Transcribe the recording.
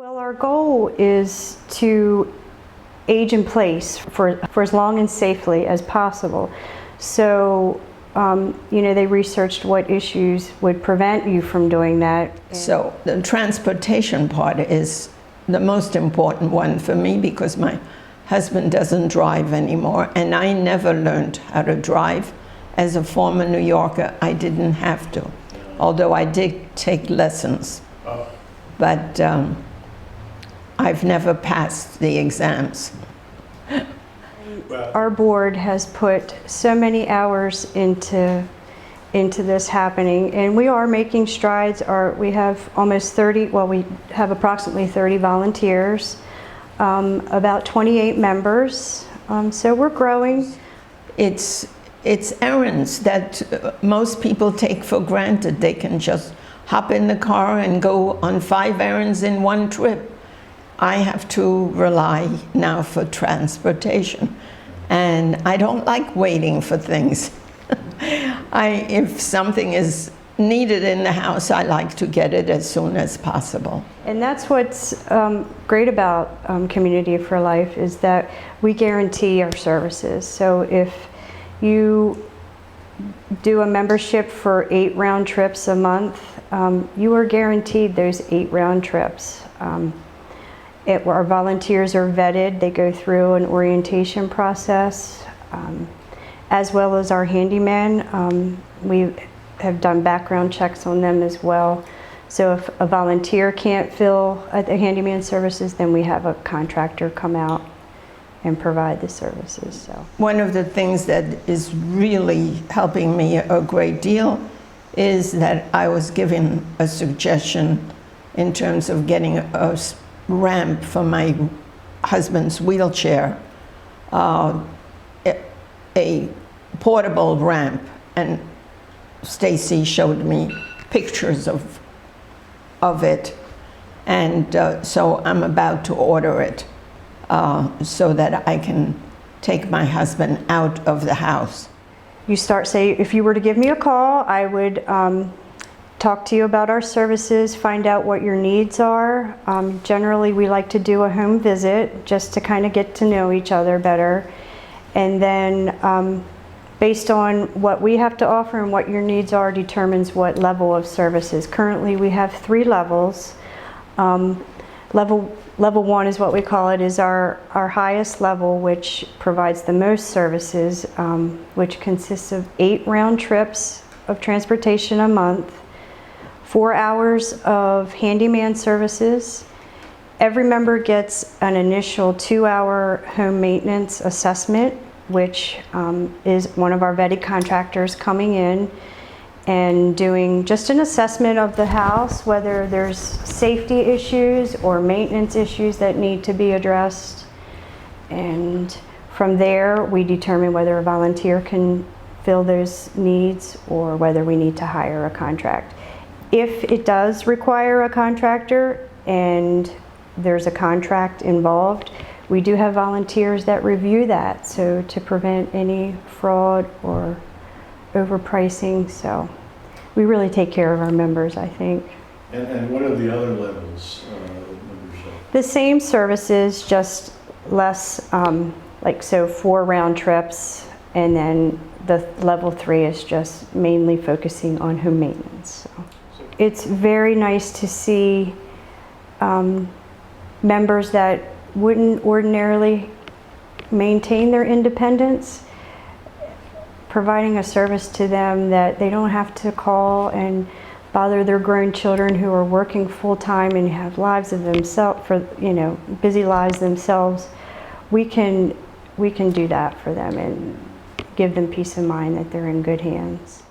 Well, our goal is to age in place for as long and safely as possible. So, they researched what issues would prevent you from doing that. So the transportation part is the most important one for me because my husband doesn't drive anymore, and I never learned how to drive. As a former New Yorker, I didn't have to, although I did take lessons. But I've never passed the exams. Our board has put so many hours into this happening, and we are making strides. We have almost 30, well, we have approximately 30 volunteers, about 28 members, so we're growing. It's errands that most people take for granted. They can just hop in the car and go on 5 errands in one trip. I have to rely now for transportation, and I don't like waiting for things. If something is needed in the house, I like to get it as soon as possible. And that's what's great about Community for Life, is that we guarantee our services. So if you do a membership for 8 round trips a month, you are guaranteed those 8 round trips. Our volunteers are vetted. They go through an orientation process, as well as our handyman. We have done background checks on them as well. So if a volunteer can't fill the handyman services, then we have a contractor come out and provide the services. So one of the things that is really helping me a great deal is that I was given a suggestion in terms of getting a ramp for my husband's wheelchair, a portable ramp, and Stacy showed me pictures of it, and so I'm about to order it so that I can take my husband out of the house. You say, if you were to give me a call, I would talk to you about our services, find out what your needs are. Generally, we like to do a home visit just to kind of get to know each other better. And then based on what we have to offer and what your needs are determines what level of services. Currently, we have 3 levels. Level 1 is what we call it, is our highest level, which provides the most services, which consists of 8 round trips of transportation a month, 4 hours of handyman services. Every member gets an initial 2-hour home maintenance assessment, which is one of our vetted contractors coming in and doing just an assessment of the house, whether there's safety issues or maintenance issues that need to be addressed. And from there, we determine whether a volunteer can fill those needs or whether we need to hire a contract. If it does require a contractor and there's a contract involved, we do have volunteers that review that, so to prevent any fraud or overpricing. So we really take care of our members, I think. And what are the other levels of membership? The same services, just less, so 4 round trips, and then the level 3 is just mainly focusing on home maintenance. So it's very nice to see members that wouldn't ordinarily maintain their independence, providing a service to them that they don't have to call and bother their grown children who are working full-time and have lives of themselves, busy lives themselves. We can do that for them and give them peace of mind that they're in good hands.